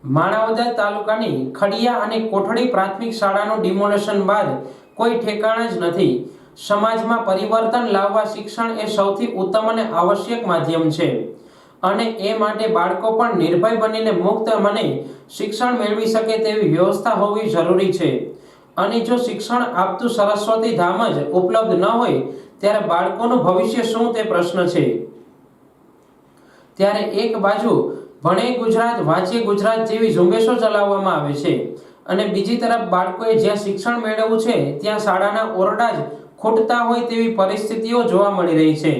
માણાવદર તાલુકાની ખડિયા અને કોઠડી પ્રાથમિક શાળાનું ડિમોલેશન બાદ કોઈ ઠેકાણા જ નથી। સમાજમાં પરિવર્તન લાવવા શિક્ષણ એ સૌથી ઉત્તમ અને આવશ્યક માધ્યમ છે અને એ માટે બાળકો પણ નિર્ભય બનીને મુક્ત મને શિક્ષણ મેળવી શકે તેવી વ્યવસ્થા હોવી જરૂરી છે। અને જો શિક્ષણ આપતું સરસ્વતી ધામ જ ઉપલબ્ધ ન હોય ત્યારે બાળકોનું ભવિષ્ય શું તે પ્રશ્ન છે। ત્યારે એક બાજુ ભણે ગુજરાત વાંચે ગુજરાત જેવી ઝુંબેશો ચલાવવામાં આવે છે અને બીજી તરફ બાળકોએ જ્યાં શિક્ષણ મેળવવું છે ત્યાં શાળાના ઓરડા જ ખૂટતા હોય તેવી પરિસ્થિતિઓ જોવા મળી રહી છે।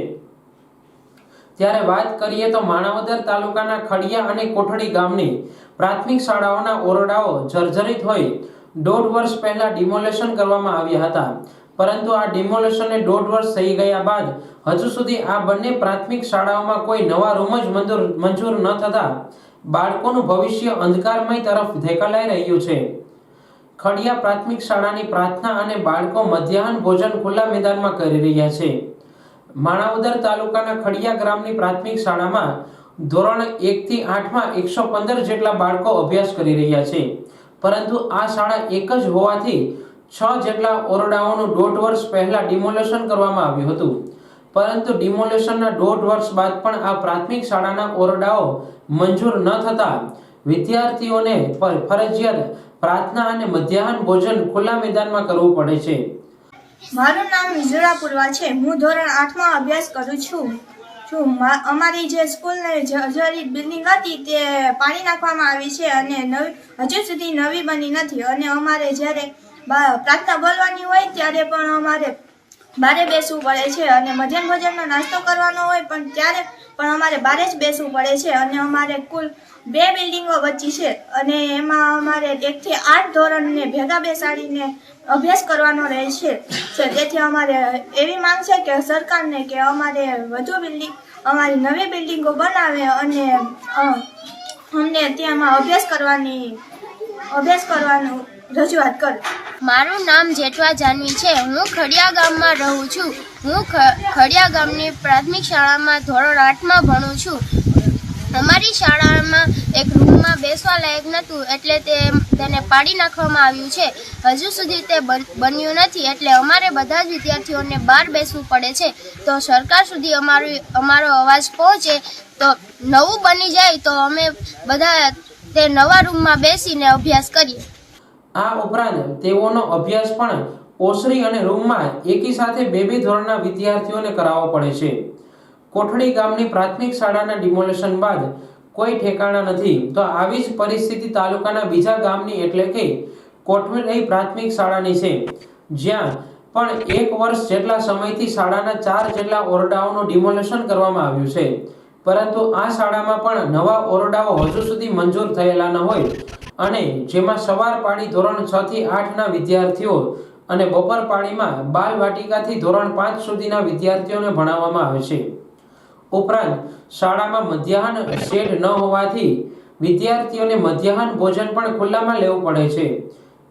ત્યારે વાત કરીએ તો માણાવદર તાલુકાના ખડિયા અને કોઠડી ગામની પ્રાથમિક શાળાઓના ઓરડાઓ જર્જરિત હોય 1.5 વર્ષ પહેલા ડિમોલેશન કરવામાં આવ્યા હતા, પરંતુ આ ડિમોલેશનને 1.5 વર્ષ થઈ ગયા બાદ હજુ સુધી આ બંને પ્રાથમિક શાળાઓમાં કોઈ નવા રૂમ જ મંજૂર ન થતા બાળકોનું ભવિષ્ય અંધકારમય તરફ ધકેલાઈ રહ્યું છે। ખડિયા પ્રાથમિક શાળાની પ્રાર્થના અને બાળકો મધ્યાહન ભોજન ખુલ્લા મેદાનમાં કરી રહ્યા છે। માણાવદર તાલુકાના ખડિયા ગ્રામની પ્રાથમિક શાળામાં ધોરણ 1 થી 8 માં 115 જેટલા બાળકો અભ્યાસ કરી રહ્યા છે, પરંતુ આ શાળા એક જ હોવાથી 6 જેટલા ઓરડાઓનું 1.5 વર્ષ પહેલા ડિમોલેશન કરવામાં આવ્યું હતું, પરંતુ ડિમોલેશનના 1.5 વર્ષ બાદ પણ આ પ્રાથમિક શાળાના ઓરડાઓ મંજૂર ન થતા વિદ્યાર્થીઓને ફરજિયાત પ્રાર્થના અને મધ્યાહન ભોજન ખુલ્લા મેદાનમાં કરવું પડે છે। મારું નામ વિજુરા પૂર્વા છે। હું ધોરણ 8 માં અભ્યાસ કરું છું। અમારી જે સ્કૂલની જર્જરિત બિલ્ડિંગ હતી તે પાડી નાખવામાં આવી છે અને હજુ સુધી નવી બની નથી અને અમારે જ્યારે પ્રાર્થના બોલવાની હોય ત્યારે પણ અમારે બારે બેસવું પડે છે અને મધ્યાહન ભોજનનો નાસ્તો કરવાનો હોય પણ ત્યારે પણ અમારે બારે જ બેસવું પડે છે અને અમારે કુલ 2 બિલ્ડિંગો વચ્ચી છે અને એમાં અમારે 1 થી 8 ધોરણને ભેગા બેસાડીને અભ્યાસ કરવાનો રહે છે। તેથી અમારે એવી માંગ છે કે સરકારને કે અમારે અમારી નવી બિલ્ડિંગો બનાવે અને અમને ત્યાંમાં અભ્યાસ કરવાનું રજૂઆત કરે। મારું નામ જેઠવા જાનવી છે। હું ખડિયા ગામમાં રહું છું। હું ખડિયા ગામની પ્રાથમિક શાળામાં ધોરણ 8 માં ભણું છું। અમારી શાળામાં એક રૂમમાં બેસવા લાયક નહોતું એટલે તેને પાડી નાખવામાં આવ્યું છે। હજુ સુધી તે બન્યું નથી એટલે અમારે બધા જ વિદ્યાર્થીઓને બહાર બેસવું પડે છે। તો સરકાર સુધી અમારો અવાજ પહોંચે તો નવું બની જાય તો અમે બધા તે નવા રૂમમાં બેસીને અભ્યાસ કરીએ। આ ઉપરાંત તેઓનો અભ્યાસ પણ ઓસરી અને રૂમમાં એકી સાથે 2 ધોરણના વિદ્યાર્થીઓને કરાવવો પડે છે। કોઠડી ગામની પ્રાથમિક શાળાના ડિમોલેશન બાદ કોઈ ઠેકાણા નથી, તો આવી જ પરિસ્થિતિ તાલુકાના બીજા ગામની એટલે કે કોઠડી પ્રાથમિક શાળાની છે, જ્યાં પણ 1 વર્ષ જેટલા સમયથી શાળાના 4 જેટલા ઓરડાઓનું ડિમોલેશન કરવામાં આવ્યું છે, પરંતુ આ શાળામાં પણ નવા ઓરડાઓ હજુ સુધી મંજૂર થયેલા ન હોય અને જેમાં સવાર પાળી ધોરણ 6 થી 8 ના વિદ્યાર્થીઓ અને બપોર પાળીમાં બાલ વાટિકાથી ધોરણ 5 સુધીના વિદ્યાર્થીઓને ભણાવવામાં આવે છે। ઉપરાંત શાળામાં મધ્યાહન શેડ ન હોવાથી વિદ્યાર્થીઓને મધ્યાહન ભોજન પણ ખુલ્લામાં લેવું પડે છે।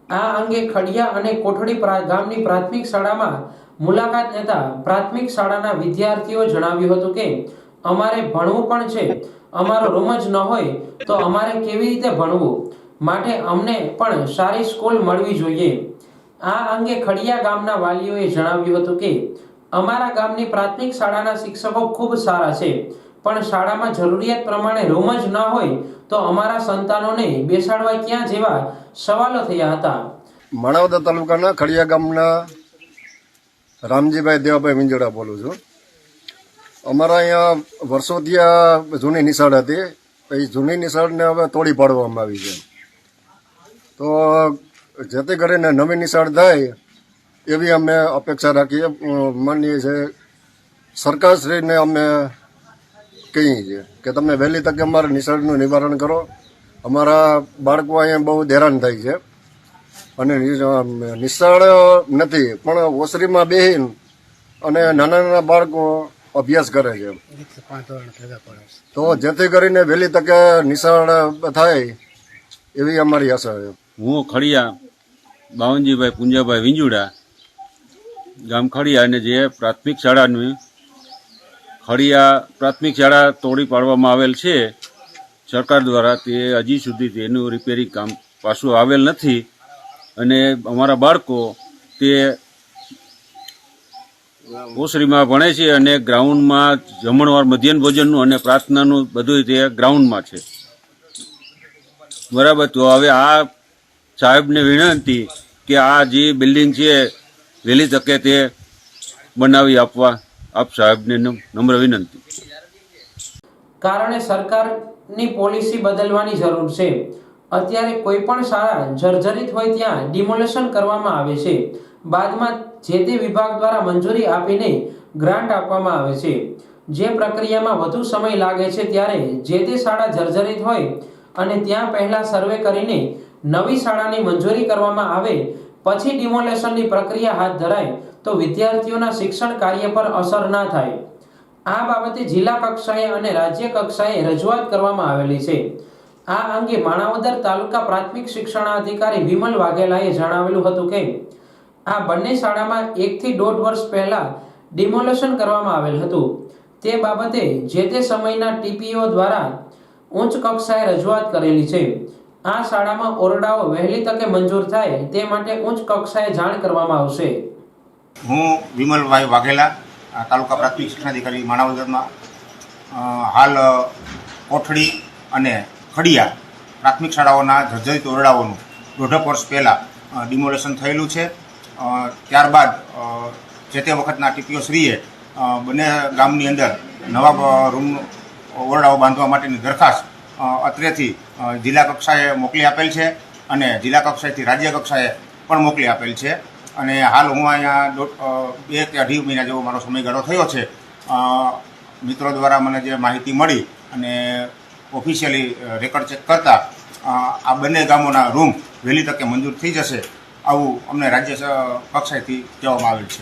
આ અંગે ખડિયા અને કોઠડી ગામની પ્રાથમિક શાળામાં મુલાકાત લેતા પ્રાથમિક શાળાના વિદ્યાર્થીઓ જણાવ્યું હતું કે અમારે ભણવું પણ છે, અમારો રૂમ જ ન હોય તો અમારે કેવી રીતે ભણવું, માટે અમને પણ સારી સ્કૂલ મળવી જોઈએ। આ અંગે ખડિયા ગામના વાલીઓએ જણાવ્યું હતું કે અમારા ગામની પ્રાથમિક શાળાના શિક્ષકો ખૂબ સારા છે, પણ શાળામાં જરૂરિયાત પ્રમાણે રૂમ જ ન હોય તો અમારા સંતાનોને બેસાડવા ક્યાં જેવા સવાલો થયા હતા। માણાવદર તાલુકાના ખડિયા ગામના રામજીભાઈ દેવાભાઈ વિંજોડા બોલું છું। અમારા અહીંયા વર્ષોથી આ જૂની નિશાળ હતી, એ જૂની નિશાળને હવે તોડી પાડવામાં આવી છે, તો જેથી કરીને નવી નિશાળ થાય એવી અમે અપેક્ષા રાખીએ। માનીએ છીએ સરકારશ્રીને અમે કહીએ છીએ કે તમે વહેલી તકે અમારા નિશાળનું નિવારણ કરો। અમારા બાળકો અહીંયા બહુ હેરાન થાય છે અને નિશાળ નથી પણ ઓસરીમાં બેહીને અને નાના નાના બાળકો અભ્યાસ કરે છે, તો જેથી કરીને વહેલી તકે નિશાળ થાય એવી અમારી આશા છે। હું ખડિયા બાવનજીભાઈ પુંજાભાઈ વિંજુડા, ગામ ખડિયા, અને જે પ્રાથમિક શાળાનું ખડિયા પ્રાથમિક શાળા તોડી પાડવામાં આવેલ છે, સરકાર દ્વારા તે હજી સુધી તેનું રિપેરિંગ કામ પાછું આવેલ નથી અને અમારા બાળકો તે ઓસરીમાં ભણે છે અને ગ્રાઉન્ડમાં જમણવાર મધ્યાહન ભોજનનું અને પ્રાર્થનાનું બધું તે ગ્રાઉન્ડમાં છે. બરાબર. તો હવે આ સાહેબને વિનંતી કે આ જે બિલ્ડિંગ છે વહેલી તકે તે બનાવી આપવા આપ સાહેબને નમ્ર વિનંતી. કારણે સરકારની પોલિસી બદલવાની જરૂર છે. અત્યારે કોઈ પણ શાળા જર્જરિત હોય ત્યાં ડિમોલેશન કરવામાં આવે છે. બાદમાં જે તે વિભાગ દ્વારા મંજૂરી આપીને ગ્રાન્ટ આપવામાં આવે છે. જે પ્રક્રિયામાં વધુ સમય લાગે છે ત્યારે જે તે શાળા જર્જરિત હોય અને ત્યાં પહેલા સર્વે કરીને નવી શાળાની મંજૂરી કરવામાં આવે પછી ડિમોલેશનની પ્રક્રિયા હાથ ધરાય તો વિદ્યાર્થીઓના શિક્ષણ કાર્ય પર અસર ના થાય. આ બાબતે જિલ્લા કક્ષાએ અને રાજ્ય કક્ષાએ રજૂઆત કરવામાં આવેલી છે. આ અંગે માણાવદર તાલુકા પ્રાથમિક શિક્ષણાધિકારી વિમલ વાઘેલાએ જણાવેલું હતું કે આ બંને શાળામાં 1 થી 1.5 વર્ષ પહેલા ડિમોલેશન કરવામાં આવેલ હતું. તે બાબતે જે તે સમયના ટીપીઓ દ્વારા ઉચ્ચ કક્ષાએ રજૂઆત કરેલી છે. આ શાળામાં ઓરડાઓ વહેલી તકે મંજૂર થાય તે માટે ઉચ્ચ કક્ષાએ જાણ કરવામાં આવશે. હું વિમલભાઈ વાઘેલા, તાલુકા પ્રાથમિક શિક્ષણાધિકારી માણાવદરમાં. હાલ કોઠડી અને ખડિયા પ્રાથમિક શાળાઓના જર્જરિત ઓરડાઓનું 1.5 વર્ષ પહેલાં ડિમોલેશન થયેલું છે. ત્યારબાદ જે તે વખતના ટીપીઓ શ્રીએ બંને ગામની અંદર નવા રૂમ ઓરડાઓ બાંધવા માટેની દરખાસ્ત અત્રેથી જિલ્લા કક્ષાએ મોકલી આપેલ છે અને જિલ્લા કક્ષાએથી રાજ્ય કક્ષાએ પણ મોકલી આપેલ છે. અને હાલ હું અહીંયા 2 કે 2.5 મહિના જેવો મારો સમયગાળો થયો છે. મિત્રો દ્વારા મને જે માહિતી મળી અને ઓફિશિયલી રેકોર્ડ ચેક કરતાં આ બંને ગામોના રૂમ વહેલી તકે મંજૂર થઈ જશે આવું અમને રાજ્ય કક્ષાએથી કહેવામાં આવેલ છે.